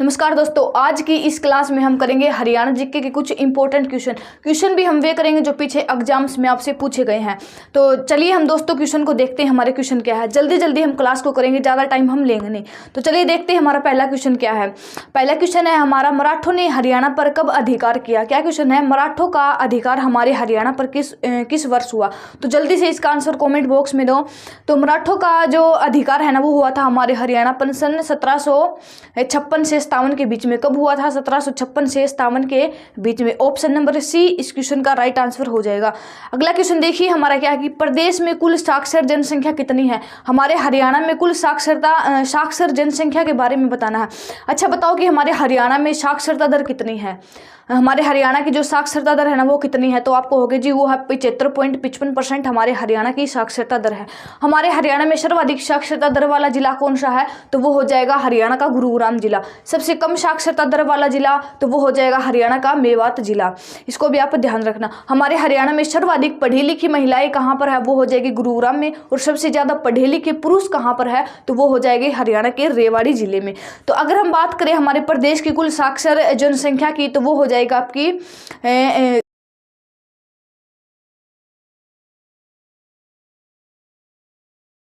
नमस्कार दोस्तों, आज की इस क्लास में हम करेंगे हरियाणा जीके के कुछ इंपॉर्टेंट क्वेश्चन भी हम वे करेंगे जो पीछे एग्जाम्स में आपसे पूछे गए हैं। तो चलिए हम दोस्तों क्वेश्चन को देखते हैं, हमारे क्वेश्चन क्या है। जल्दी जल्दी हम क्लास को करेंगे, ज़्यादा टाइम हम लेंगे नहीं। तो चलिए देखते हैं हमारा पहला क्वेश्चन क्या है। पहला क्वेश्चन है हमारा, मराठों ने हरियाणा पर कब अधिकार किया। क्या क्वेश्चन है, मराठों का अधिकार हमारे हरियाणा पर किस वर्ष हुआ। तो जल्दी से इसका आंसर कॉमेंट बॉक्स में दो। तो मराठों का जो अधिकार है ना, वो हुआ था हमारे हरियाणा पर सन 1756 से 57 के बीच में। कब हुआ था? 1756 से 57 के बीच में। ऑप्शन नंबर सी इस क्वेश्चन का राइट आंसर हो जाएगा। अगला क्वेश्चन देखिए हमारा क्या है कि प्रदेश में कुल साक्षर जनसंख्या कितनी है। हमारे हरियाणा में कुल साक्षर जनसंख्या के बारे में बताना है। अच्छा बताओ कि हमारे हरियाणा में साक्षरता दर कितनी है। हमारे हरियाणा की जो साक्षरता दर है ना, वो कितनी है। तो आपको होगी जी, वो है 75.55% हमारे हरियाणा की साक्षरता दर है। हमारे हरियाणा में सर्वाधिक साक्षरता दर वाला जिला कौन सा है। तो वो हो जाएगा हरियाणा का गुरुग्राम जिला। सबसे कम साक्षरता दर वाला जिला तो वो हो जाएगा हरियाणा का मेवात जिला। इसको भी आप ध्यान रखना। हमारे हरियाणा में सर्वाधिक पढ़ी लिखी महिलाएं कहाँ पर है, वो हो जाएगी गुरुग्राम में। और सबसे ज्यादा पढ़े लिखे पुरुष कहाँ पर है, तो वो हो जाएगी हरियाणा के रेवाड़ी जिले में। तो अगर हम बात करें हमारे प्रदेश की कुल साक्षर जनसंख्या की, तो वो हो जाएगा आपकी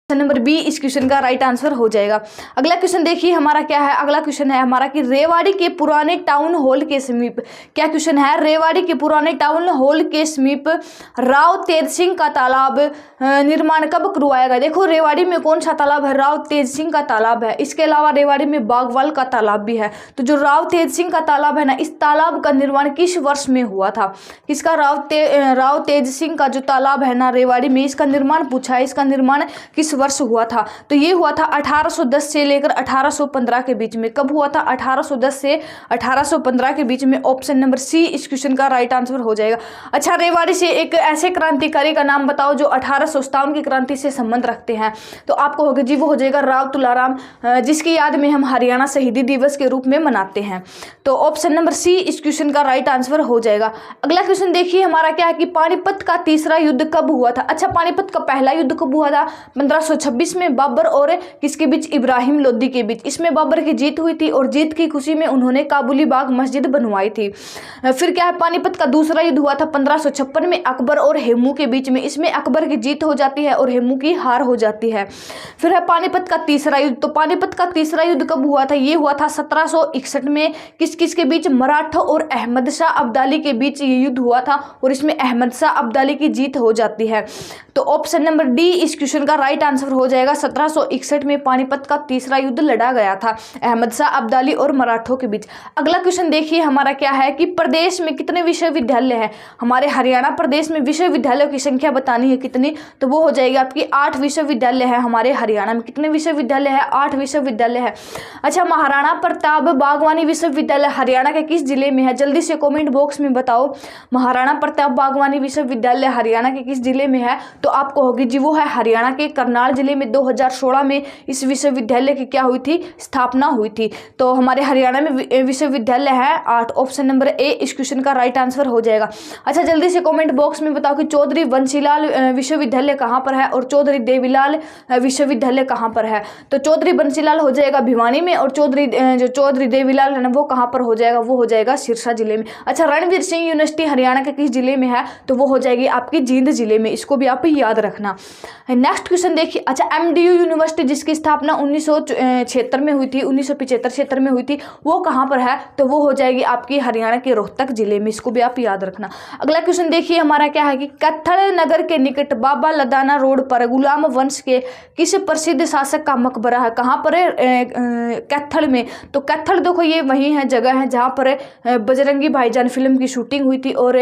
नंबर बी इस क्वेश्चन का राइट आंसर हो जाएगा। अगला क्वेश्चन देखिए हमारा क्या है। अगला क्वेश्चन है हमारा कि रेवाड़ी के पुराने टाउन हॉल के समीप। क्या क्वेश्चन है, रेवाड़ी के पुराने टाउन हॉल के समीप राव तेज सिंह का तालाब निर्माण कब करवाया गया। देखो रेवाड़ी में कौन सा तालाब है, राव तेज सिंह का तालाब है। इसके अलावा रेवाड़ी में बागवाल का तालाब भी है। तो जो राव तेज सिंह का तालाब है ना, इस तालाब का निर्माण किस वर्ष में हुआ था। किसका? राव तेज सिंह का जो तालाब है ना रेवाड़ी में, इसका निर्माण पूछा है। इसका निर्माण किस वर्ष हुआ था। तो ये हुआ था 1810 से लेकर 1815 के बीच में। कब हुआ था? 1810 से 1815 के बीच में। ऑप्शन नंबर सी इस क्वेश्चन का राइट आंसर हो जाएगा। अच्छा, रेवाड़ी से एक ऐसे क्रांतिकारी का नाम बताओ जो 1857 की क्रांति से संबंध रखते हैं। तो आपको होगा जी, वो हो जाएगा राव तुलाराम, जिसकी याद में हम हरियाणा शहीदी दिवस के रूप में मनाते हैं। तो ऑप्शन नंबर सी इस क्वेश्चन का राइट आंसर हो जाएगा। अगला क्वेश्चन देखिए हमारा क्या है कि पानीपत का तीसरा युद्ध कब हुआ था। अच्छा, पानीपत का पहला युद्ध कब हुआ था? 1526 में बाबर और किसके बीच? इब्राहिम लोदी के बीच। इसमें बाबर की जीत हुई थी और जीत की खुशी में उन्होंने काबुली बाग मस्जिद बनवाई थी। फिर क्या है, पानीपत का दूसरा युद्ध हुआ था 1556 में अकबर और हेमू के बीच में। इसमें अकबर की जीत हो जाती है और हेमू की हार हो जाती है। फिर है पानीपत का तीसरा युद्ध। तो पानीपत का तीसरा युद्ध कब हुआ था? ये हुआ था 1761 में। किस किस के बीच? मराठा और अहमद शाह अब्दाली के बीच ये युद्ध हुआ था और इसमें अहमद शाह अब्दाली की जीत हो जाती है। तो ऑप्शन नंबर डी इस क्वेश्चन का राइट आंसर हो जाएगा। 1761 में पानीपत का तीसरा युद्ध लड़ा गया था अहमद शाह अब्दाली और मराठों के बीच। अगला क्वेश्चन देखिए हमारा क्या है कि प्रदेश में कितने विश्वविद्यालय हैं। हमारे हरियाणा प्रदेश में विश्वविद्यालयों की संख्या बतानी है कितनी। तो वो हो जाएगी आपकी 8 विश्वविद्यालय है हमारे हरियाणा में। कितने विश्वविद्यालय है? 8 विश्वविद्यालय है। अच्छा, महाराणा प्रताप बागवानी विश्वविद्यालय हरियाणा के किस जिले में है। जल्दी से कॉमेंट बॉक्स में बताओ। महाराणा प्रताप बागवानी विश्वविद्यालय हरियाणा के किस जिले में है। तो आपको होगी जी, वो है हरियाणा के करनाल जिले में। 2016 में इस विश्वविद्यालय की क्या हुई थी? स्थापना हुई थी। तो हमारे हरियाणा में विश्वविद्यालय है 8। ऑप्शन नंबर ए इस क्वेश्चन का राइट आंसर हो जाएगा। अच्छा, जल्दी से कमेंट बॉक्स में बताओ कि चौधरी बंसीलाल विश्वविद्यालय कहाँ पर है और चौधरी देवीलाल विश्वविद्यालय कहाँ पर है। तो चौधरी बंसीलाल हो जाएगा भिवानी में और चौधरी देवीलाल है ना, वो कहाँ पर हो जाएगा? वो हो जाएगा सिरसा जिले में। अच्छा, रणवीर सिंह यूनिवर्सिटी हरियाणा के किस जिले में है। तो वो हो जाएगी आपकी जींद जिले में। इसको भी आप याद रखना। नेक्स्ट क्वेश्चन देखिए। अच्छा, एमडीयू यूनिवर्सिटी जिसकी स्थापना 1976 में हुई थी, 1975 में हुई थी, वो कहाँ पर है। तो वो हो जाएगी आपकी हरियाणा के रोहतक जिले में। इसको भी आप याद रखना। अगला क्वेश्चन देखिए हमारा क्या है कि कैथल नगर के निकट बाबा लदाना रोड पर गुलाम वंश के किस प्रसिद्ध शासक का मकबरा है। कहाँ पर है? कैथल में। तो कैथल देखो ये वही है, जगह है जहाँ पर बजरंगी भाईजान फिल्म की शूटिंग हुई थी और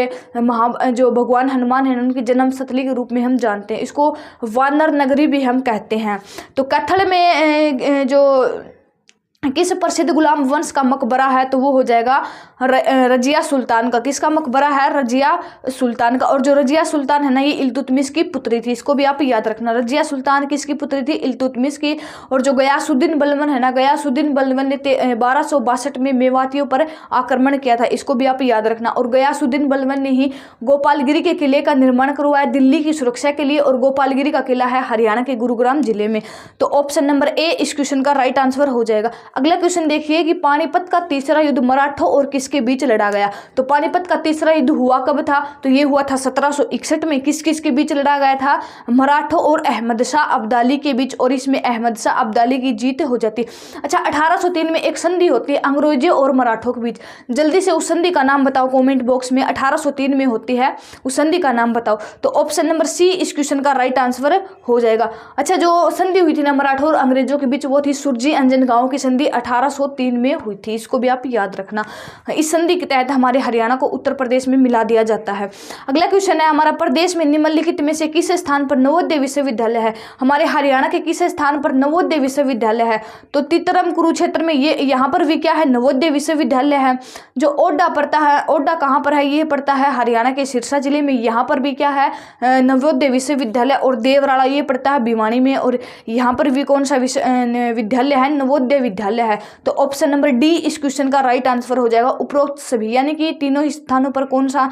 जो भगवान हनुमान है उनकी जन्म स्थली के रूप में हम जानते हैं। इसको वानर नगरी भी हम कहते हैं। तो कैथल में जो किस प्रसिद्ध गुलाम वंश का मकबरा है। तो वो हो जाएगा रजिया सुल्तान का। किसका मकबरा है? रजिया सुल्तान का। और जो रजिया सुल्तान है ना, ये इल्तुतमिश की पुत्री थी। इसको भी आप याद रखना। रजिया सुल्तान किसकी पुत्री थी? इल्तुतमिश की। और जो गयासुद्दीन बलबन है ना, गयासुद्दीन बलबन ने 1262 में मेवातियों पर आक्रमण किया था। इसको भी आप याद रखना। और गयासुद्दीन बलबन ने ही गोपालगिरी के किले का निर्माण करवाया दिल्ली की सुरक्षा के लिए। और गोपालगिरी का किला है हरियाणा के गुरुग्राम जिले में। तो ऑप्शन नंबर ए इस क्वेश्चन का राइट आंसर हो जाएगा। अगला क्वेश्चन देखिए कि पानीपत का तीसरा युद्ध मराठों और किसके बीच लड़ा गया। तो पानीपत का तीसरा युद्ध हुआ कब था, तो ये हुआ था 1761 में। किस किस के बीच लड़ा गया था, मराठों और अहमद शाह अब्दाली के बीच, और इसमें अहमद शाह अब्दाली की जीत हो जाती। अच्छा, 1803 में एक संधि होती है अंग्रेजों और मराठों के बीच। जल्दी से उस संधि का नाम बताओ कमेंट बॉक्स में। 1803 में होती है, उस संधि का नाम बताओ। तो ऑप्शन नंबर सी इस क्वेश्चन का राइट आंसर हो जाएगा। अच्छा, जो संधि हुई थी ना मराठों और अंग्रेजों के बीच, वो थी सुरजी अंजन गांव की संधि 1803 में हुई थी। इसको भी आप याद रखना। इस संधि के तहत हमारे हरियाणा को उत्तर प्रदेश में मिला दिया जाता है। अगला क्वेश्चन है हमारा, प्रदेश में निम्नलिखित में से किस स्थान पर नवोदय विश्वविद्यालय है। हमारे हरियाणा के किस स्थान पर नवोदय विश्वविद्यालय है, तो तितरम कुरुक्षेत्र में ये यहाँ पर भी क्या है, नवोदय विश्वविद्यालय है। जो ओडा पड़ता है, ओडा कहाँ पर है, ये पड़ता है हरियाणा के सिरसा जिले में, यहाँ पर भी क्या है नवोदय विश्वविद्यालय। और देवराड़ा ये पड़ता है भिवानी में, और यहाँ पर भी कौन सा विद्यालय है, नवोदय विद्यालय है। तो ऑप्शन नंबर डी इस क्वेश्चन का राइट आंसर हो जाएगा। उपरोक्त सभी यानी कि तीनों स्थानों पर कौन सा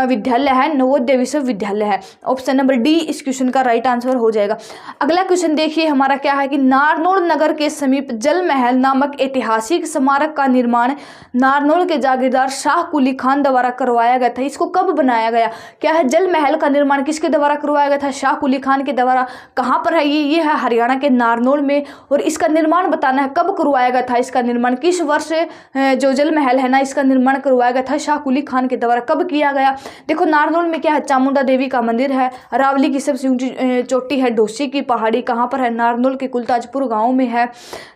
विद्यालय है, नवोदय विश्वविद्यालय है। ऑप्शन नंबर डी इस क्वेश्चन का राइट आंसर हो जाएगा। अगला क्वेश्चन देखिए हमारा क्या है कि नारनौल नगर के समीप जल महल नामक ऐतिहासिक स्मारक का निर्माण नारनौल के जागीरदार शाह कुली खान द्वारा करवाया गया था। इसको कब बनाया गया, क्या है, जल महल का निर्माण किसके द्वारा करवाया गया था, शाह कुली खान के द्वारा। कहाँ पर है ये है हरियाणा के नारनौल में। और इसका निर्माण बताना है कब करवाया गया था, इसका निर्माण किस वर्ष जो जल महल है ना, इसका निर्माण करवाया गया था शाह कुली खान के द्वारा। कब किया गया, देखो नारनौल में क्या है, चामुंडा देवी का मंदिर है। अरावली की सबसे ऊंची चोटी है ढोसी की पहाड़ी, कहाँ पर है, नारनौल के कुलताजपुर गांव में है।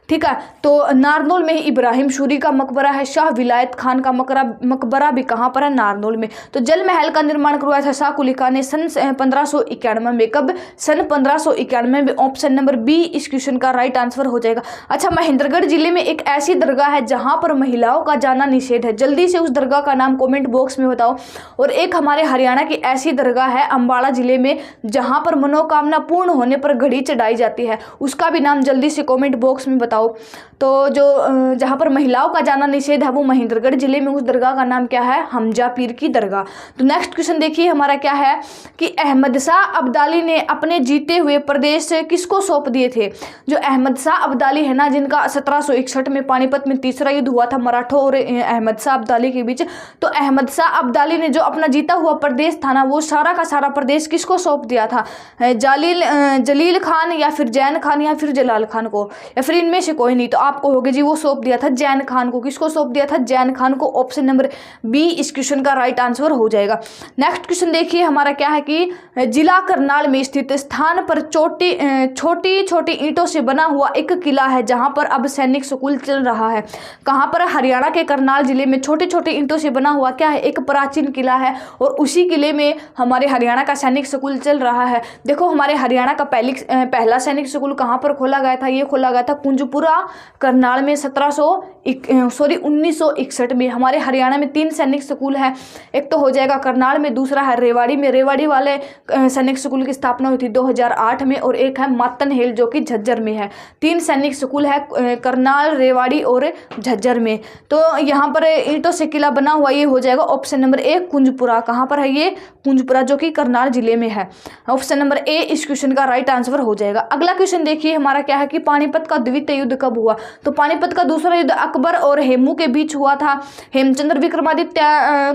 ठीक है, तो नारनौल में इब्राहिम शूरी का मकबरा है। शाह विलायत खान का मकबरा भी कहाँ पर है, नारनौल में। तो जल महल का निर्माण करवाया था शाह कुली खान ने सन 1591 में। कब, सन 1591 में। ऑप्शन नंबर बी इस क्वेश्चन का राइट आंसर हो जाएगा। अच्छा, महेंद्रगढ़ जिले में एक ऐसी दरगाह है जहां पर महिलाओं का जाना निषेध है। जल्दी से उस दरगाह का नाम कमेंट बॉक्स में बताओ। और एक हमारे हरियाणा की ऐसी दरगाह है अम्बाड़ा जिले में जहां पर मनोकामना पूर्ण होने पर घड़ी चढ़ाई जाती है, उसका भी नाम जल्दी से कमेंट बॉक्स में बताओ। तो जो जहां पर महिलाओं का जाना निषेध है वो महेंद्रगढ़ जिले में, उस दरगाह का नाम क्या है, हमजा पीर की दरगाह। तो नेक्स्ट क्वेश्चन देखिए हमारा क्या है कि अहमद शाह अब्दाली ने अपने जीते हुए प्रदेश किसको सौंप दिए थे। जो अहमद शाह अब्दाली है ना, जिनका 1761 में पानीपत में तीसरा युद्ध हुआ था मराठों और अहमद शाह अब्दाली के बीच, तो अहमद शाह अब्दाली ने जो अपना जीता हुआ प्रदेश था ना, वो सारा का सारा प्रदेश किसको सौंप दिया था, जलील खान या फिर जैन खान या फिर जलाल खान को, या फिर इनमें से कोई नहीं। तो आपको होगा जी वो सौंप दिया था जैन खान को। किसको सौंप दिया था, जैन खान को। ऑप्शन नंबर बी इस क्वेश्चन का राइट आंसर हो जाएगा। नेक्स्ट क्वेश्चन देखिए हमारा क्या है कि जिला करनाल में स्थित स्थान पर छोटी छोटी ईंटों से बना हुआ एक किला है जहां पर अब सैनिक स्कूल चल रहा है। कहां पर, हरियाणा के करनाल जिले में छोटे छोटे ईंटों से बना हुआ क्या है, एक प्राचीन किला है, और उसी किले में हमारे हरियाणा का सैनिक स्कूल चल रहा है। देखो हमारे हरियाणा का पहला सैनिक स्कूल कहां पर खोला गया था, ये खोला गया था कुंजपुरा करनाल में 1961 में। हमारे हरियाणा में 3 सैनिक स्कूल है, एक तो हो जाएगा करनाल में, दूसरा है रेवाड़ी में, रेवाड़ी वाले सैनिक स्कूल की स्थापना हुई थी 2008 में, और एक है मातनहेल जो कि झज्जर में है। 3 सैनिक स्कूल है करनाल, रेवाड़ी और झज्जर में। तो यहाँ पर ईंटों से किला बना हुआ ये हो जाएगा ऑप्शन नंबर ए कुंजपुरा। कहाँ पर है ये, कुंजपुरा जो कि करनाल जिले में है। ऑप्शन नंबर ए इस क्वेश्चन का राइट आंसर हो जाएगा। अगला क्वेश्चन देखिए हमारा क्या है कि पानीपत का द्वितीय युद्ध कब हुआ। तो पानीपत का दूसरा युद्ध अकबर और हेमू के बीच हुआ था। हेमचंद्र विक्रमादित्य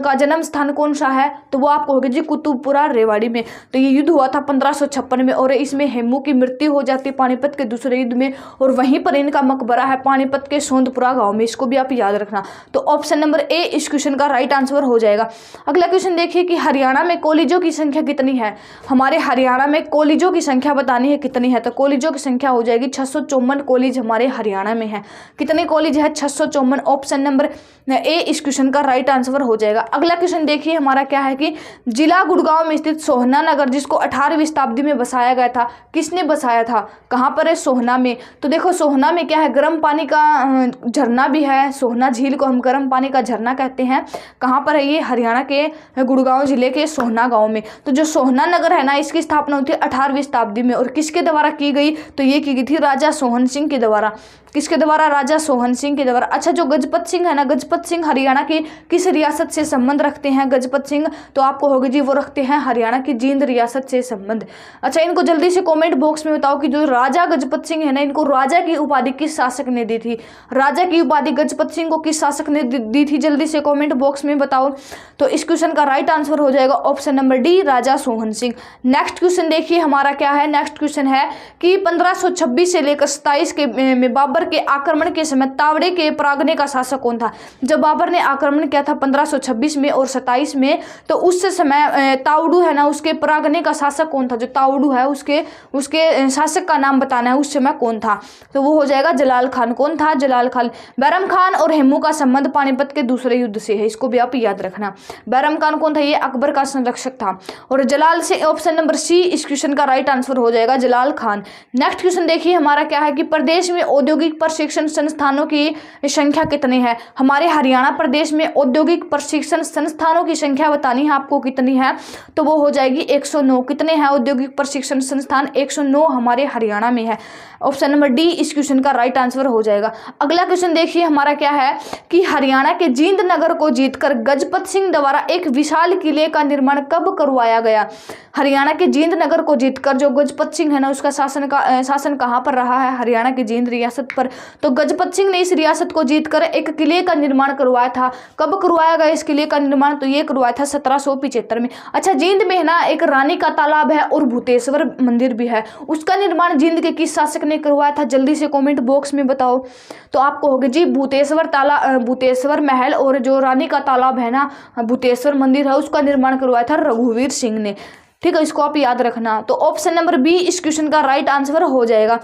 का जन्म स्थान कौन सा है, तो वो आपको होगा जी कुतुबपुरा रेवाड़ी में। तो ये युद्ध हुआ था 1556 में, और इसमें हेमू की मृत्यु हो जाती है पानीपत के दूसरे युद्ध में, और वहीं पर इनका मकबरा है पानीपत के सोंदपुरा गांव में। इसको भी आप याद रखना। तो ऑप्शन नंबर ए इस क्वेश्चन का राइट आंसर हो जाएगा। अगला क्वेश्चन देखिए कि हरियाणा में कॉलेजों की संख्या कितनी है। हमारे हरियाणा में कॉलेजों की संख्या बतानी है कितनी है, तो कॉलेजों की संख्या हो जाएगी 654 कॉलेज हमारे हरियाणा में है। कितने कॉलेज है, 654। ऑप्शन नंबर ए इस क्वेश्चन का राइट आंसर हो जाएगा। अगला क्वेश्चन देखिए हमारा क्या है कि जिला गुड़गांव में स्थित सोहना नगर जिसको 18वीं शताब्दी में बसाया गया था, किसने बसाया था, कहाँ पर है, सोहना में। तो देखो सोहना में क्या है, गर्म पानी का झरना भी है, सोहना झील को हम गर्म पानी का झरना कहते हैं। कहाँ पर है ये, हरियाणा के गुड़गांव जिले के सोहना गांव में। तो जो सोहना नगर है ना, इसकी स्थापना हुई थी 18वीं शताब्दी में, और किसके द्वारा की गई, तो ये की गई थी राजा सोहन सिंह के द्वारा। किसके द्वारा? राजा सोहन सिंह के द्वारा। अच्छा, जो गजपत सिंह है ना, गजपत सिंह हरियाणा की किस रियासत से संबंध रखते हैं गजपत सिंह? तो आपको होगी जी, वो रखते हैं हरियाणा की जींद रियासत से संबंध। अच्छा, इनको जल्दी से कमेंट बॉक्स में बताओ कि जो राजा गजपत सिंह है ना, इनको राजा की उपाधि किस शासक ने दी थी? राजा की उपाधि गजपत सिंह को किस शासक ने दी थी? जल्दी से कमेंट बॉक्स में बताओ। तो इस क्वेश्चन का राइट आंसर हो जाएगा ऑप्शन नंबर डी, राजा सोहन सिंह। नेक्स्ट क्वेश्चन देखिए हमारा क्या है। नेक्स्ट क्वेश्चन है कि 1526 से लेकर 27 के में बाबर के आक्रमण के समय तावड़े के परागने का शासक कौन था? जब बाबर ने आक्रमण किया था 1526 में और 27 में, तो उस समय ताउडू है ना, उसके परागने का शासक कौन था? जो ताउडू है उसके शासक का नाम बताना है, उस समय कौन था? तो वो हो जाएगा जलाल खान। कौन था? जलाल खान। बैरम खान और हेमू का संबंध पानीपत के दूसरे युद्ध से है, इसको भी आप याद रखना। बैरम खान कौन था? ये अकबर का संरक्षक था। और जलाल से ऑप्शन नंबर सी इस क्वेश्चन का राइट आंसर हो जाएगा, जलाल खान। नेक्स्ट क्वेश्चन देखिए हमारा क्या है कि प्रदेश में औद्योगिक प्रशिक्षण संस्थानों की संख्या कितनी है? हमारे हरियाणा प्रदेश में औद्योगिक प्रशिक्षण संस्थानों की संख्या बतानी है आपको, कितनी है? तो वो हो जाएगी 109। कितने हैं औद्योगिक प्रशिक्षण संस्थान? 109 हमारे हरियाणा में है। ऑप्शन नंबर डी इस क्वेश्चन का राइट आंसर हो जाएगा। अगला क्वेश्चन देखिए हमारा क्या है कि हरियाणा के जींद नगर को जीतकर गजपत सिंह द्वारा एक विशाल किले का निर्माण कब करवाया गया? हरियाणा के जींद नगर को जीतकर जो गजपत सिंह है ना, उसका शासन कहाँ पर रहा है? हरियाणा की जींद रियासत पर। तो गजपत सिंह ने इस रियासत को जीतकर एक किले का निर्माण करवाया था। कब करवाया गया इस किले का निर्माण? तो ये करवाया था 1775 में। अच्छा, जींद में है ना एक रानी का तालाब है और भूतेश्वर मंदिर भी है, उसका निर्माण जींद के किस शासक ने करवाया था? जल्दी से कमेंट बॉक्स में बताओ। तो आपको होगा जी भूतेश्वर महल और जो रानी का तालाब है ना, भूतेश्वर मंदिर है, उसका निर्माण करवाया था रघुवीर सिंह ने। ठीक है, इसको आप याद रखना। तो ऑप्शन नंबर बी इस क्वेश्चन का राइट आंसर हो जाएगा।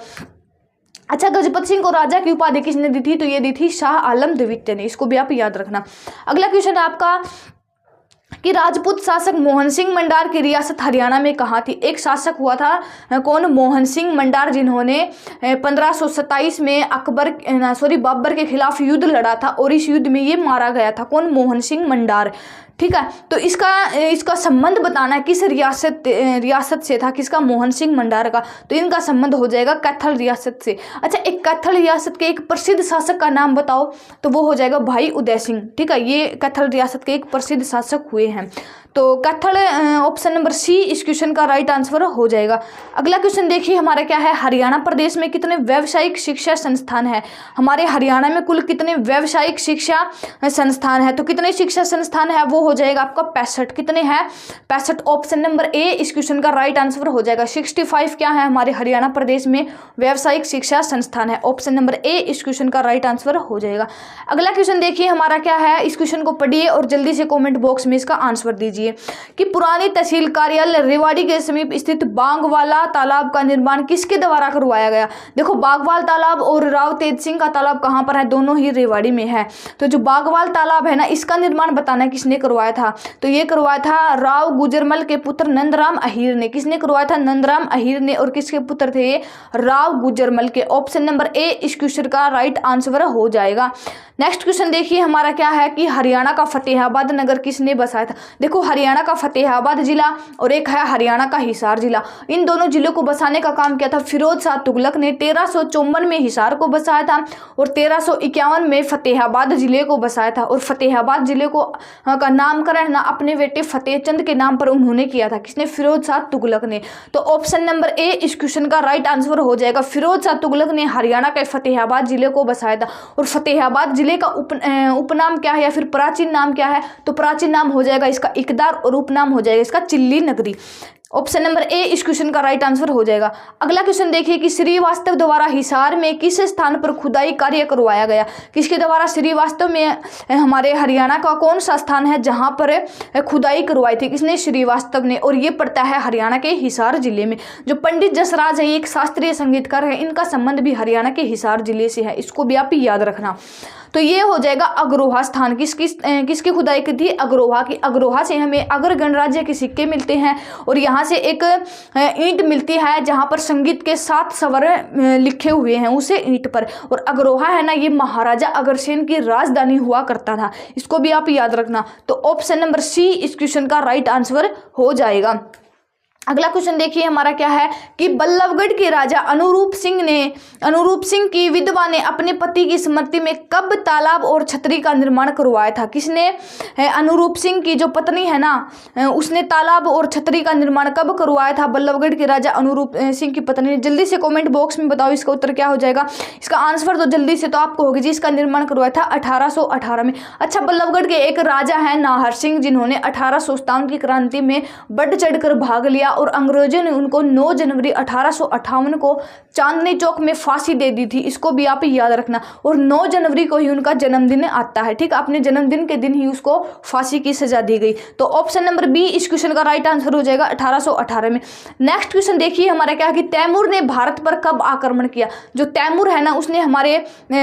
अच्छा, गजपत सिंह को राजा की उपाधि किसने दी थी? तो ये दी थी शाह आलम द्वितीय ने, इसको भी आप याद रखना। अगला क्वेश्चन है आपका कि राजपूत शासक मोहन सिंह मंडार की रियासत हरियाणा में कहाँ थी? एक शासक हुआ था कौन? मोहन सिंह मंडार, जिन्होंने 1527 में बाबर के खिलाफ युद्ध लड़ा था और इस युद्ध में ये मारा गया था। कौन? मोहन सिंह मंडार। ठीक है, तो इसका संबंध बताना है किस रियासत से था? किसका? मोहन सिंह मंडार का। तो इनका संबंध हो जाएगा कैथल रियासत से। अच्छा, एक कैथल रियासत के एक प्रसिद्ध शासक का नाम बताओ। तो वो हो जाएगा भाई उदय सिंह। ठीक है, ये कैथल रियासत के एक प्रसिद्ध शासक हुए हैं। तो कैथल ऑप्शन नंबर सी इस क्वेश्चन का राइट आंसर हो जाएगा। अगला क्वेश्चन देखिए हमारा क्या है। हरियाणा प्रदेश में कितने व्यावसायिक शिक्षा संस्थान है? हमारे हरियाणा में कुल कितने व्यावसायिक शिक्षा संस्थान है? तो कितने शिक्षा संस्थान है? वो हो जाएगा आपका 65। कितने हैं? 65। ऑप्शन नंबर ए इस क्वेश्चन का राइट आंसर हो जाएगा। 65 क्या है हमारे हरियाणा प्रदेश में व्यावसायिक शिक्षा संस्थान है। ऑप्शन नंबर ए इस क्वेश्चन का राइट आंसर हो जाएगा। अगला क्वेश्चन देखिए हमारा क्या है। इस क्वेश्चन को पढ़िए और जल्दी से कॉमेंट बॉक्स में इसका आंसर दीजिए कि पुरानी तहसील कार्यालय रेवाड़ी के समीप स्थित बागवाला तालाब का निर्माण किसके द्वारा करवाया गया? देखो, बागवाल तालाब और राव तेज सिंह का तालाब कहाँ पर है? दोनों ही रेवाड़ी में है। तो जो बागवाल तालाब है ना, इसका निर्माण बताना किसने करवाया था? तो ये करवाया था राव गुजरमल के पुत्र नंदराम अहीर ने। किसने करवाया था? नंदराम अहीर ने। और किसके पुत्र थे ये? राव गुजरमल के। ऑप्शन नंबर ए इस क्वेश्चन का राइट आंसर हो जाएगा। नेक्स्ट क्वेश्चन देखिए हमारा क्या है कि हरियाणा का फतेहाबाद नगर किसने बसाया था? देखो, हरियाणा का फतेहाबाद जिला और एक है हरियाणा का हिसार जिला, इन दोनों जिलों को बसाने का काम किया था फिरोज शाह तुगलक ने। 1354 में हिसार को बसाया था और 1351 में फतेहाबाद जिले को बसाया था। और फतेहाबाद जिले को का नामकरण ना अपने बेटे फतेहचंद के नाम पर उन्होंने किया था। किसने? फिरोज शाह तुगलक ने। तो ऑप्शन नंबर ए इस क्वेश्चन का राइट आंसर हो जाएगा। फिरोज शाह तुगलक ने हरियाणा के फतेहाबाद जिले को बसाया था। और फतेहाबाद जिले का उपनाम क्या है या फिर प्राचीन नाम क्या है? तो प्राचीन नाम हो जाएगा इसका इकदार और उपनाम हो जाएगा इसका चिल्ली नगरी। ऑप्शन नंबर ए इस क्वेश्चन का राइट आंसर हो जाएगा। अगला क्वेश्चन देखिए कि श्रीवास्तव द्वारा हिसार में किस स्थान पर खुदाई कार्य करवाया गया? किसके द्वारा? श्रीवास्तव में हमारे हरियाणा का कौन सा स्थान है जहां पर खुदाई करवाई थी? किसने? श्रीवास्तव ने। और ये पड़ता है हरियाणा के हिसार जिले में। जो पंडित जसराज है, ये एक शास्त्रीय संगीतकार है, इनका संबंध भी हरियाणा के हिसार जिले से है, इसको भी आप याद रखना। तो ये हो जाएगा अग्रोहा स्थान। किसकी खुदाई की थी? अग्रोहा की। अग्रोहा से हमें अगर गणराज्य के सिक्के मिलते हैं और यहाँ से एक ईंट मिलती है जहाँ पर संगीत के 7 स्वर लिखे हुए हैं उसे ईंट पर। और अग्रोहा है ना, ये महाराजा अग्रसेन की राजधानी हुआ करता था, इसको भी आप याद रखना। तो ऑप्शन नंबर सी इस क्वेश्चन का राइट आंसर हो जाएगा। अगला क्वेश्चन देखिए हमारा क्या है कि बल्लभगढ़ के राजा अनुरूप सिंह की विधवा ने अपने पति की स्मृति में कब तालाब और छतरी का निर्माण करवाया था? किसने? अनुरूप सिंह की जो पत्नी है ना, उसने तालाब और छतरी का निर्माण कब करवाया था? बल्लभगढ़ के राजा अनुरूप सिंह की पत्नी ने। जल्दी से कमेंट बॉक्स में बताओ इसका उत्तर क्या हो जाएगा। इसका आंसर तो जल्दी से तो आपको होगी जी, इसका निर्माण करवाया था 1818 में। अच्छा, बल्लभगढ़ के एक राजा है नाहर सिंह, जिन्होंने 1857 की क्रांति में बढ़ चढ़कर भाग लिया और अंग्रेजों ने उनको 9 जनवरी 1858 को चांदनी चौक में फांसी दे दी थी। इसको भी आप याद रखना। और 9 जनवरी को ही उनका जन्मदिन आता है, ठीक है। अपने जन्मदिन के दिन ही उसको फांसी की सजा दी गई। तो ऑप्शन नंबर बी इस क्वेश्चन का राइट आंसर हो जाएगा 1818 में। नेक्स्ट क्वेश्चन देखिए हमारा क्या है कि तैमूर ने भारत पर कब आक्रमण किया? जो तैमूर है ना, उसने हमारे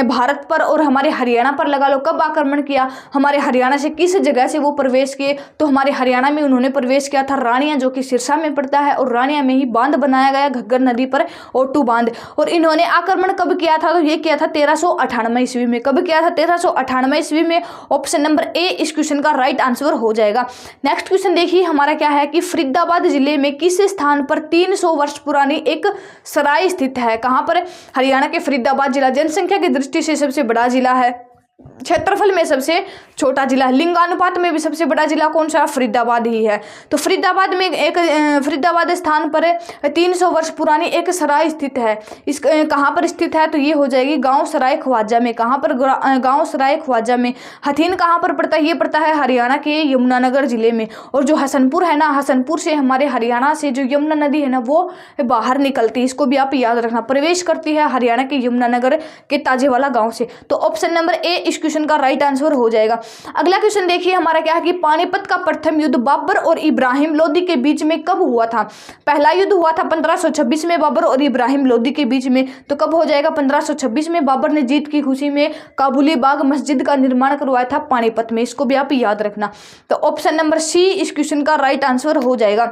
भारत पर और हमारे हरियाणा पर लगा लो कब आक्रमण किया? हमारे हरियाणा से किस जगह से वो प्रवेश किए? तो हमारे हरियाणा में उन्होंने प्रवेश किया था रानिया, जो कि सिरसा में पड़ता है, और रानिया में ही बांध बनाया गया घग्गर नदी पर, ओटू बांध। और इन्होंने आक्रमण कब किया था? तो ये किया था 1398 ईस्वी में। कब किया था? 1398 ईस्वी में। ऑप्शन नंबर ए इस क्वेश्चन का राइट आंसर हो जाएगा। नेक्स्ट क्वेश्चन देखिए हमारा क्या है कि फरीदाबाद जिले में किस स्थान पर 300 वर्ष पुरानी एक सराय स्थित है? कहां पर? हरियाणा के फरीदाबाद जिला जनसंख्या की दृष्टि से सबसे बड़ा जिला है, क्षेत्रफल में सबसे छोटा जिला है, लिंगानुपात में भी सबसे बड़ा जिला कौन सा? फरीदाबाद ही है। तो फरीदाबाद में फरीदाबाद स्थान पर 300 वर्ष पुरानी एक सराय स्थित है। इस कहाँ पर स्थित है? तो ये हो जाएगी गांव सराय ख्वाजा में। कहाँ पर? गांव सराय ख्वाजा में। हथीन कहाँ पर पड़ता है? ये पड़ता है हरियाणा के यमुनानगर जिले में। और जो हसनपुर है ना, हसनपुर से हमारे हरियाणा से जो यमुना नदी है ना, वो बाहर निकलती है। इसको भी आप याद रखना, प्रवेश करती है हरियाणा के यमुनानगर के ताजेवाला गाँव से। तो ऑप्शन नंबर ए इस क्वेश्चन का राइट आंसर हो जाएगा। अगला क्वेश्चन देखिए हमारा क्या है कि पानीपत का प्रथम युद्ध बाबर और इब्राहिम लोदी के बीच में कब हुआ था? पहला युद्ध हुआ था 1526 में बाबर और इब्राहिम लोदी के बीच में। तो कब हो जाएगा? 1526 में। बाबर ने जीत की खुशी में काबुली बाग मस्जिद का निर्माण करवाया था पानीपत में। इसको भी आप याद रखना। तो ऑप्शन नंबर सी इस क्वेश्चन का राइट आंसर हो जाएगा।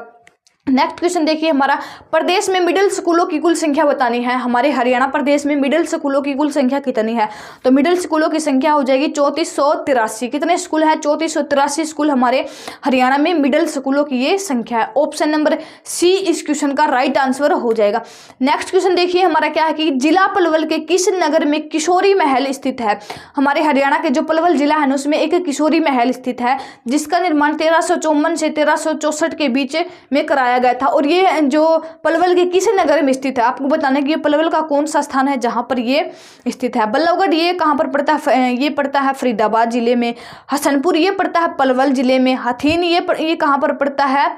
नेक्स्ट क्वेश्चन देखिए हमारा, प्रदेश में मिडिल स्कूलों की कुल संख्या बतानी है। हमारे हरियाणा प्रदेश में मिडिल स्कूलों की कुल संख्या कितनी है? तो मिडिल स्कूलों की संख्या हो जाएगी 3483। कितने स्कूल हैं? 3483 स्कूल हमारे हरियाणा में मिडिल स्कूलों की ये संख्या है। ऑप्शन नंबर सी इस क्वेश्चन का राइट आंसर हो जाएगा। नेक्स्ट क्वेश्चन देखिए हमारा क्या है कि जिला पलवल के किस नगर में किशोरी महल स्थित है? हमारे हरियाणा के जो पलवल जिला है उसमें एक किशोरी महल स्थित है, जिसका निर्माण 1354 से 1364 के बीच में कराया गया था। और ये जो पलवल के किस नगर में स्थित है, आपको बताना है कि ये पलवल का कौन सा स्थान है जहां पर ये स्थित है। बल्लभगढ़ ये कहां पर पड़ता है? ये पड़ता है फरीदाबाद जिले में। हसनपुर ये पड़ता है पलवल जिले में। हथीन ये कहां पर पड़ता है?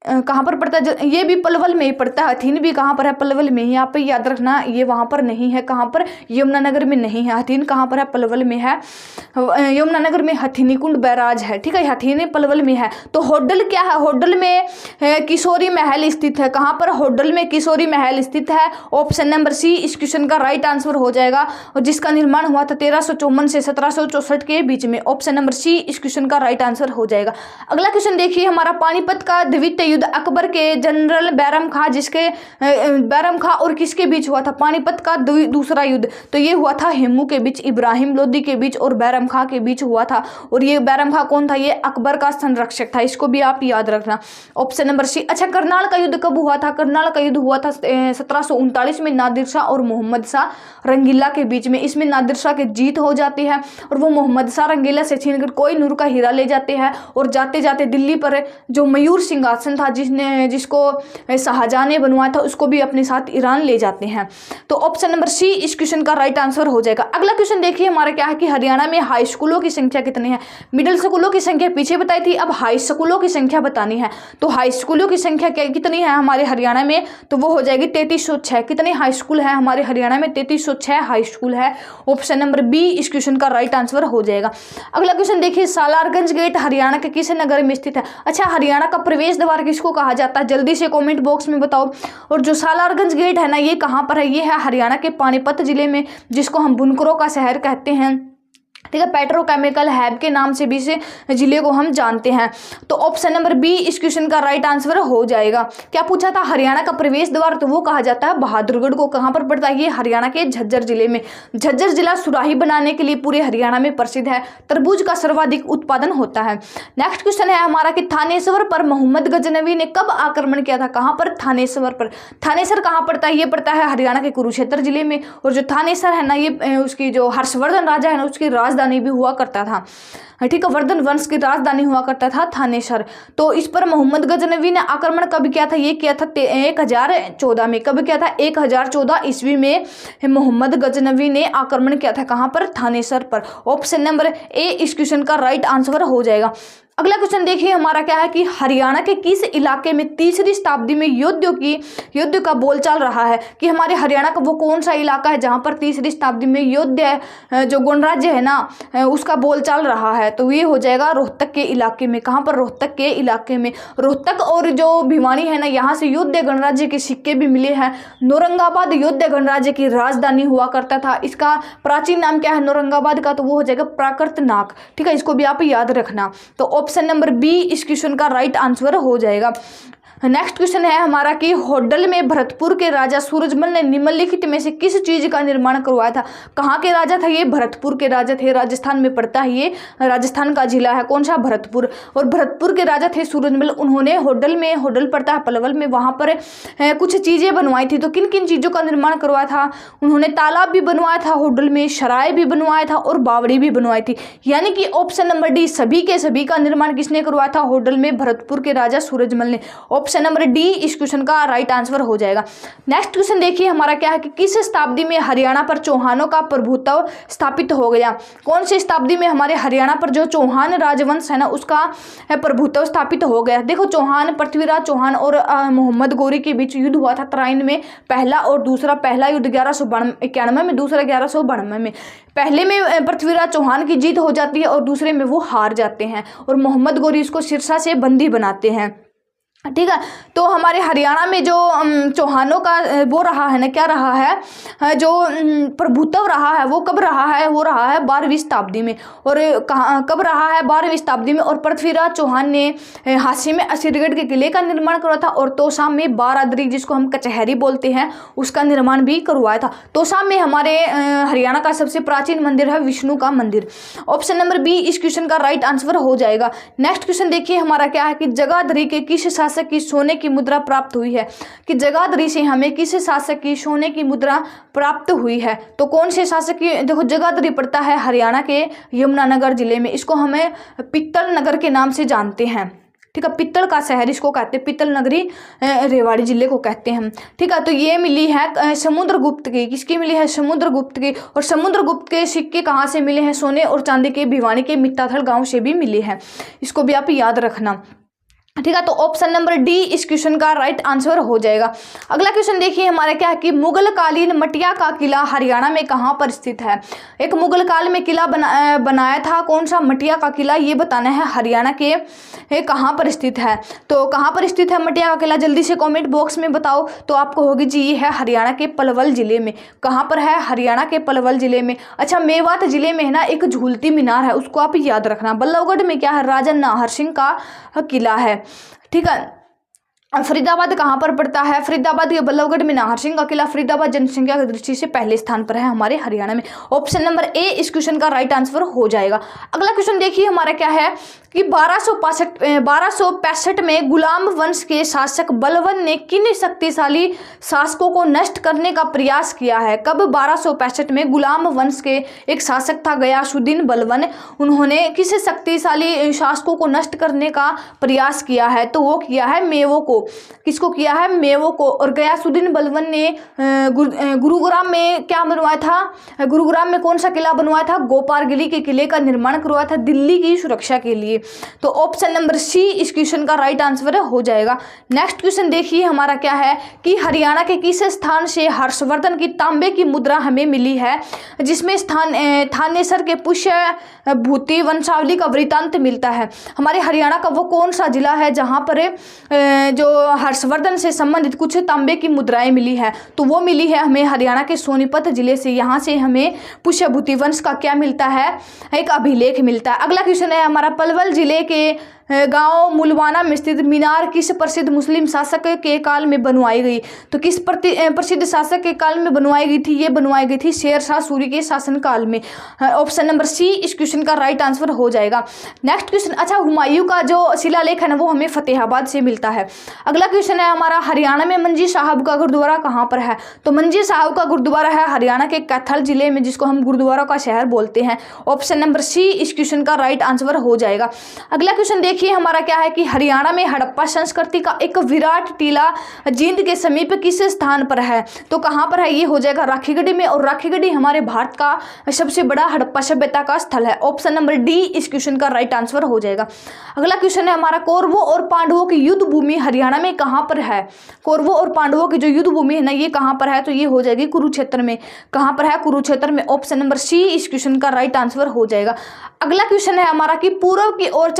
कहाँ पर पड़ता है? ये भी पलवल में ही पड़ता है। हथीन भी कहाँ पर है? पलवल में ही। यहाँ पे याद रखना, ये वहाँ पर नहीं है। कहाँ पर? यमुनानगर में नहीं है। हथीन कहाँ पर है? पलवल में है। यमुनानगर में हथीनी कुंड बैराज है, ठीक है। हथीनी पलवल में है। तो होडल क्या है? होडल में किशोरी महल स्थित है। कहाँ पर? होडल में किशोरी महल स्थित है। ऑप्शन नंबर सी इस क्वेश्चन का राइट आंसर हो जाएगा। और जिसका निर्माण हुआ था 1354 से 1764 के बीच में। ऑप्शन नंबर सी इस क्वेश्चन का राइट आंसर हो जाएगा। अगला क्वेश्चन देखिए हमारा, पानीपत का द्वितीय युद्ध अकबर के जनरल बैरम खां बैरम खां और किसके बीच हुआ था? पानीपत का दूसरा युद्ध तो ये हुआ था हेमू के बीच, इब्राहिम लोदी के बीच और बैरम खां के बीच हुआ था। और ये बैरम खां कौन था? ये अकबर का संरक्षक था। इसको भी आप याद रखना। Option number C. अच्छा, करनाल का युद्ध कब हुआ था? करनाल का युद्ध हुआ था 1739 में नादिर शाह और मोहम्मद शाह रंगीला के बीच में। इसमें नादिर शाह की जीत हो जाती है और वो मोहम्मद शाह रंगीला से छीनकर कोई नूर का हीरा ले जाते हैं। और जाते जाते दिल्ली पर जो मयूर सिंहासन था जिसको शाहजहां ने बनवाया था, उसको भी अपने साथ ईरान ले जाते हैं। तो ऑप्शन नंबर सी इस क्वेश्चन का राइट आंसर हो जाएगा। अगला क्वेश्चन देखिए हमारा क्या है कि हरियाणा में हाई स्कूलों की संख्या कितनी है? मिडिल स्कूलों की संख्या पीछे बताई थी, अब हाई स्कूलों की संख्या बतानी है। तो हाई स्कूलों की संख्या कितनी है हमारे हरियाणा में? तो वो हो जाएगी 3306। कितने हाई स्कूल है हमारे हरियाणा में? 3306 हाई स्कूल है। ऑप्शन नंबर बी इस क्वेश्चन का राइट आंसर हो जाएगा। अगला क्वेश्चन देखिए, सालारगंज गेट हरियाणा के किस नगर में स्थित है? अच्छा, हरियाणा का प्रवेश द्वार किसको कहा जाता है? जल्दी से कमेंट बॉक्स में बताओ। और जो सालारगंज गेट है ना, ये कहां पर है? ये है हरियाणा के पानीपत जिले में, जिसको हम बुनकरों का शहर कहते हैं। ठीक है, पेट्रोकेमिकल हैब के नाम से भी इस जिले को हम जानते हैं। तो ऑप्शन नंबर बी इस क्वेश्चन का राइट आंसर हो जाएगा। क्या पूछा था, हरियाणा का प्रवेश द्वार, तो वो कहा जाता है बहादुरगढ़ को। कहाँ पर पड़ता है ये, हरियाणा के झज्जर जिले में। झज्जर जिला सुराही बनाने के लिए पूरे हरियाणा में प्रसिद्ध है। तरबूज का सर्वाधिक उत्पादन होता है। नेक्स्ट क्वेश्चन है हमारा कि थानेश्वर पर मोहम्मद गजनवी ने कब आक्रमण किया था। कहाँ पर, थानेश्वर पर। थानेश्वर कहाँ पड़ता है, ये पड़ता है हरियाणा के कुरुक्षेत्र जिले में। और जो थानेश्वर है ना, ये उसकी जो हर्षवर्धन राजा है ना, उसकी राजधानी भी हुआ करता था। ठीक है, वर्धन वंश की राजधानी हुआ करता था थानेश्वर। तो इस पर मोहम्मद गजनवी ने आक्रमण कब किया था, ये किया था 1014 में। कब किया था, 1014 ईस्वी में मोहम्मद गजनवी ने आक्रमण किया था। कहाँ पर, थानेश्वर पर। ऑप्शन नंबर ए इस क्वेश्चन का राइट आंसर हो जाएगा। अगला क्वेश्चन देखिए हमारा क्या है कि हरियाणा के किस इलाके में 3री शताब्दी में युद्ध का बोलचाल रहा है। कि हमारे हरियाणा का वो कौन सा इलाका है जहां पर 3री शताब्दी में युद्ध जो गणराज्य है ना उसका बोलचाल रहा है। तो ये हो जाएगा रोहतक के इलाके में। कहाँ पर, रोहतक के इलाके में। रोहतक और जो भिवानी है ना, यहाँ से युद्ध गणराज्य के सिक्के भी मिले हैं। नौरंगाबाद युद्ध गणराज्य की राजधानी हुआ करता था। इसका प्राचीन नाम क्या है नौरंगाबाद का, तो वो हो जाएगा प्राकृतनाग। ठीक है, इसको भी आप याद रखना। तो ऑप्शन नंबर बी इस क्वेश्चन का राइट आंसर हो जाएगा। नेक्स्ट क्वेश्चन है हमारा कि होडल में भरतपुर के राजा सूरजमल ने निम्नलिखित में से किस चीज का निर्माण करवाया था। कहाँ के राजा था ये, भरतपुर के राजा थे। राजस्थान में पड़ता है ये, राजस्थान का जिला है कौन सा, भरतपुर। और भरतपुर के राजा थे सूरजमल। उन्होंने होडल पड़ता है पलवल में, वहां पर कुछ चीजें बनवाई थी। तो किन किन चीजों का निर्माण करवाया था, उन्होंने तालाब भी बनवाया था होडल में, सराय भी बनवाया था और बावड़ी भी बनवाई थी। यानी कि ऑप्शन नंबर डी सभी के सभी का निर्माण किसने करवाया था, होडल में भरतपुर के राजा सूरजमल ने। ऑप्शन नंबर डी इस क्वेश्चन का राइट आंसर हो जाएगा। नेक्स्ट क्वेश्चन देखिए हमारा क्या है कि किस शताब्दी में हरियाणा पर चौहानों का प्रभुत्व स्थापित हो गया। कौन सी शताब्दी में हमारे हरियाणा पर जो चौहान राजवंश है ना उसका प्रभुत्व स्थापित हो गया। देखो चौहान, पृथ्वीराज चौहान और मोहम्मद गौरी के बीच युद्ध हुआ था तराइन में, पहला और दूसरा। पहला युद्ध 1191 में, दूसरा 1192 में। पहले में पृथ्वीराज चौहान की जीत हो जाती है और दूसरे में वो हार जाते हैं और मोहम्मद गौरी इसको सिरसा से बंदी बनाते हैं। ठीक है, तो हमारे हरियाणा में जो चौहानों का वो रहा है ना, क्या रहा है, जो प्रभुत्व रहा है वो कब रहा है, वो रहा है 12वीं शताब्दी में। और कब रहा है, 12वीं शताब्दी में। और पृथ्वीराज चौहान ने हांसी में असीरगढ़ के किले का निर्माण करवाया था और तोशाम में बारादरी, जिसको हम कचहरी बोलते हैं, उसका निर्माण भी करवाया था। तोशाम में हमारे हरियाणा का सबसे प्राचीन मंदिर है विष्णु का मंदिर। ऑप्शन नंबर बी इस क्वेश्चन का राइट आंसर हो जाएगा। नेक्स्ट क्वेश्चन देखिए हमारा क्या है कि जगाधरी के किस शासक की सोने की मुद्रा प्राप्त हुई है। कि जगाधरी से हमें किस शासक की सोने की मुद्रा प्राप्त हुई है। तो कौन से शासक की, देखो जगाधरी पड़ता है हरियाणा के यमुनानगर जिले में। इसको हमें पित्तल नगर के नाम से जानते हैं। ठीक है, पित्तल का शहर इसको कहते हैं, पित्तल नगरी रेवाड़ी जिले को कहते हैं। ठीक है, तो ये मिली है समुद्रगुप्त की। किसकी मिली है, समुद्रगुप्त की। और समुद्रगुप्त के सिक्के कहाँ से मिले हैं, सोने और चांदी के भिवानी के मित्ताथल गांव से भी मिले हैं। इसको भी आप याद रखना। ठीक है, तो ऑप्शन नंबर डी इस क्वेश्चन का राइट आंसर हो जाएगा। अगला क्वेश्चन देखिए हमारा क्या है कि मुगल कालीन मटिया का किला हरियाणा में कहाँ पर स्थित है। एक मुगल काल में किला बनाया था, कौन सा, मटिया का किला। ये बताना है हरियाणा के कहाँ पर स्थित है। तो कहाँ पर स्थित है मटिया का किला, जल्दी से कमेंट बॉक्स में बताओ। तो आपको होगी जी ये है हरियाणा के पलवल जिले में। कहाँ पर है, हरियाणा के पलवल जिले में। अच्छा, मेवात जिले में है ना एक झूलती मीनार है, उसको आप याद रखना। बल्लभगढ़ में क्या है, राजा नाहर सिंह का किला है। ठीक है, फरीदाबाद कहाँ पर पड़ता है, फरीदाबाद के बल्लभगढ़ में नाहर सिंह का किला। फरीदाबाद जनसंख्या की दृष्टि से पहले स्थान पर है हमारे हरियाणा में। ऑप्शन नंबर ए इस क्वेश्चन का राइट आंसर हो जाएगा। अगला क्वेश्चन देखिए हमारा क्या है कि 1265 में गुलाम वंश के शासक बलवन ने किन शक्तिशाली शासकों को नष्ट करने का प्रयास किया है। कब, 1265 में गुलाम वंश के एक शासक था गयासुद्दीन बलवन, उन्होंने किस शक्तिशाली शासकों को नष्ट करने का प्रयास किया है। तो वो किया है मेवों को। किसको किया है, मेवों को। और गयासुद्दीन बलवन ने गुरुग्राम में क्या बनवाया था, गुरुग्राम में कौन सा किला बनवाया था, गोपालगिरी के किले का निर्माण करवाया था दिल्ली की सुरक्षा के लिए। तो ऑप्शन नंबर सी इस क्वेश्चन का राइट आंसर हो जाएगा। नेक्स्ट क्वेश्चन देखिए हमारा क्या है कि हरियाणा के किस स्थान से हर्षवर्धन की तांबे की मुद्रा हमें मिली है, जिसमें थानेसर के पुष्य भूति वंशावली का वृतांत मिलता है। हमारे हरियाणा का वो कौन सा जिला है जहां पर जो हर्षवर्धन से संबंधित कुछ तांबे की मुद्राएं मिली है, तो वो मिली है हमें हरियाणा के सोनीपत जिले से। यहाँ से हमें पुष्यभूति वंश का क्या मिलता है, एक अभिलेख मिलता है। अगला क्वेश्चन है हमारा, पलवल जिले के गांव मुलवाना में स्थित मीनार किस प्रसिद्ध मुस्लिम शासक के काल में बनवाई गई? तो किस प्रसिद्ध शासक के काल में बनवाई गई थी? ये बनवाई गई थी शेर शाह सूरी के शासन काल में। ऑप्शन नंबर सी इस क्वेश्चन का राइट आंसर हो जाएगा। नेक्स्ट क्वेश्चन, अच्छा हुमायूं का जो शिलालेख है ना वो हमें फतेहाबाद से मिलता है। अगला क्वेश्चन है हमारा, हरियाणा में मंजी साहब का गुरुद्वारा कहाँ पर है? तो मंजी साहब का गुरुद्वारा है हरियाणा के कैथल जिले में, जिसको हम गुरुद्वारा का शहर बोलते हैं। ऑप्शन नंबर सी इस क्वेश्चन का राइट आंसर हो जाएगा। अगला क्वेश्चन देखिए हमारा क्या है कि हरियाणा में हड़प्पा संस्कृति का एक विराट टीला जींद के समीप किस स्थान पर है? तो कहां पर है? ये हो जाएगा राखीगढ़ी में, और राखीगढ़ी हमारे भारत का सबसे बड़ा हड़प्पा सभ्यता का स्थल है। ऑप्शन नंबर डी इस क्वेश्चन का राइट आंसर हो जाएगा। अगला क्वेश्चन है हमारा, कौरवों और पांडवों की युद्ध भूमि हरियाणा में कहां पर है? कौरवों और पांडवों की जो युद्ध भूमि है ना ये कहां पर है? तो ये हो जाएगी कुरुक्षेत्र में। कहां पर है? कुरुक्षेत्र में। ऑप्शन नंबर सी इस क्वेश्चन का राइट आंसर हो जाएगा। अगला क्वेश्चन है हमारा कि पूर्व की ओर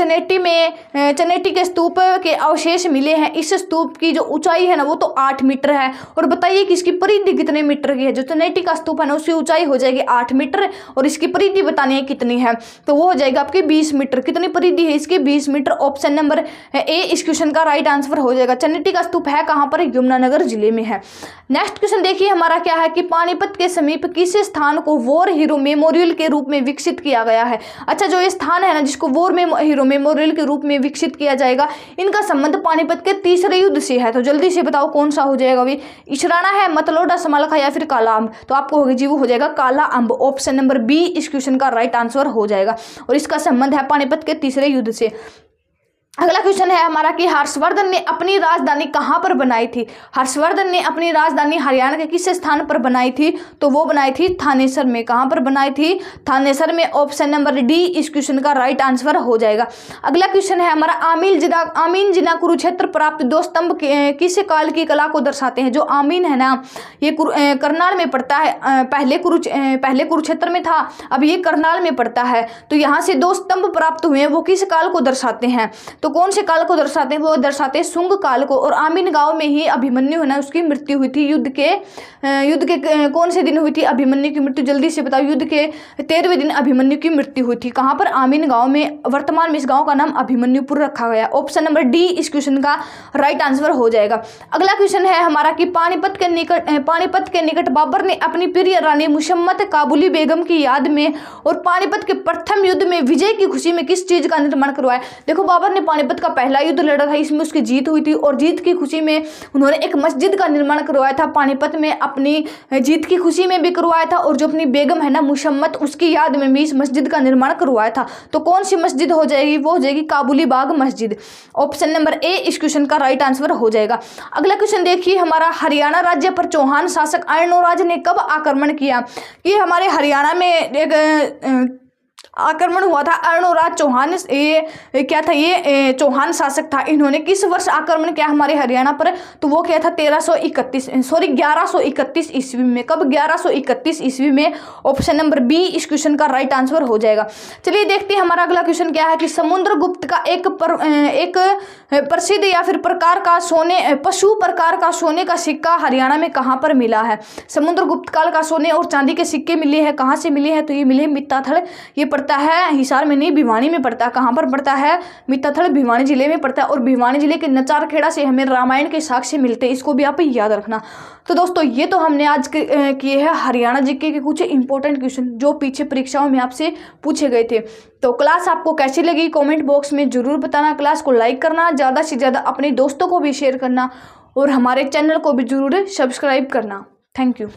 चनेटी के स्तूप के अवशेष मिले हैं। इस स्तूप की जो ऊंचाई है ना वो तो 8 मीटर है, और बताइए कि इसकी परिधि कितने मीटर की है? जो चनेटी का स्तूप है ना उसकी ऊंचाई हो जाएगी 8 मीटर, और इसकी परिधि बतानी है कितनी है, तो वो हो जाएगा आपकी 20 मीटर। कितनी परिधि है इसकी? 20 मीटर। ऑप्शन नंबर ए इस क्वेश्चन का राइट आंसर हो जाएगा। चनेटी का स्तूप है कहाँ पर? यमुनानगर जिले में है। नेक्स्ट क्वेश्चन देखिए हमारा क्या है कि पानीपत के समीप किस स्थान को वॉर हीरो मेमोरियल के रूप में विकसित किया गया है? अच्छा, जो ये स्थान है ना जिसको वॉर हीरो मेमोरियल के रूप में विकसित किया जाएगा, इनका संबंध पानीपत के तीसरे युद्ध से है। तो जल्दी से बताओ कौन सा हो जाएगा? भी इशराना है, मतलोडा, समालखा या फिर काला अम्ब? तो आपको होगी जी वो हो जाएगा काला अम्ब। ऑप्शन नंबर बी इस क्वेश्चन का राइट आंसर हो जाएगा, और इसका संबंध है पानीपत के तीसरे युद्ध से। अगला क्वेश्चन है हमारा कि हर्षवर्धन ने अपनी राजधानी कहाँ पर बनाई थी? हर्षवर्धन ने अपनी राजधानी हरियाणा के किस स्थान पर बनाई थी? तो वो बनाई थी थानेसर में। कहाँ पर बनाई थी? थानेसर में। ऑप्शन नंबर डी इस क्वेश्चन का राइट आंसर हो जाएगा। अगला क्वेश्चन है हमारा, आमीन जिना कुरुक्षेत्र प्राप्त 2 स्तंभ किस काल की कला को दर्शाते हैं? जो आमीन है ना ये करनाल में पड़ता है। पहले कुरुक्षेत्र में था, अब ये करनाल में पड़ता है। तो यहाँ से 2 स्तंभ प्राप्त हुए हैं, वो किस काल को दर्शाते हैं? तो कौन से काल को दर्शाते हैं? वो दर्शाते हैं शुंग काल को। और आमीन गांव में ही अभिमन्यु है ना उसकी मृत्यु हुई थी। युद्ध के कौन से दिन हुई थी अभिमन्यु की मृत्यु? जल्दी से बताओ। युद्ध के 13वें दिन अभिमन्यु की मृत्यु हुई थी। कहाँ पर? आमीन गांव में। वर्तमान में इस गांव का नाम अभिमन्युपुर रखा गया। ऑप्शन नंबर डी इस क्वेश्चन का राइट आंसर हो जाएगा। अगला क्वेश्चन है हमारा कि पानीपत के निकट बाबर ने अपनी प्रिय रानी मुशम्मत काबुली बेगम की याद में और पानीपत के प्रथम युद्ध में विजय की खुशी में किस चीज का निर्माण करवाया? देखो, बाबर ने पानीपत का पहला युद्ध लड़ा था, इसमें उसकी जीत हुई थी, और जीत की खुशी में उन्होंने एक मस्जिद का निर्माण करवाया था। पानीपत में अपनी जीत की खुशी में भी करवाया था, और जो अपनी बेगम है ना मुशम्मत उसकी याद में भी इस मस्जिद का निर्माण करवाया था। तो कौन सी मस्जिद हो जाएगी? वो हो जाएगी काबुली बाग मस्जिद। ऑप्शन नंबर ए इस क्वेश्चन का राइट आंसर हो जाएगा। अगला क्वेश्चन देखिए हमारा, हरियाणा राज्य पर चौहान शासक अर्णोराज ने कब आक्रमण किया? कि हमारे हरियाणा में एक आक्रमण हुआ था। अर्णोराज चौहान ये क्या था? ये चौहान शासक था। इन्होंने किस वर्ष आक्रमण किया हमारे हरियाणा पर? तो वो क्या था? 1131 ईस्वी में। कब? 1131 ईस्वी में। ऑप्शन नंबर बी इस क्वेश्चन का राइट आंसर हो जाएगा। चलिए देखते हैं हमारा अगला क्वेश्चन क्या है कि समुद्रगुप्त का एक प्रसिद्ध या फिर पशु प्रकार का सोने का सिक्का हरियाणा में कहाँ पर मिला है? समुद्रगुप्त काल का सोने और चांदी के सिक्के मिले हैं। कहाँ से मिले हैं? तो ये मिले मित्ताथड़। ये पड़ता है हिसार में नहीं, भिवानी में पड़ता है। कहाँ पर पड़ता है? मित्ताथड़ भिवानी जिले में पड़ता है। और भिवानी जिले के नचारखेड़ा से हमें रामायण के साक्ष्य मिलते हैं, इसको भी आप याद रखना। तो दोस्तों ये तो हमने आज किए हैं हरियाणा जीके के कुछ इंपॉर्टेंट क्वेश्चन जो पीछे परीक्षाओं में आपसे पूछे गए थे। तो क्लास आपको कैसी लगी कमेंट बॉक्स में जरूर बताना। क्लास को लाइक करना, ज़्यादा से ज़्यादा अपने दोस्तों को भी शेयर करना, और हमारे चैनल को भी जरूर सब्सक्राइब करना। Thank you.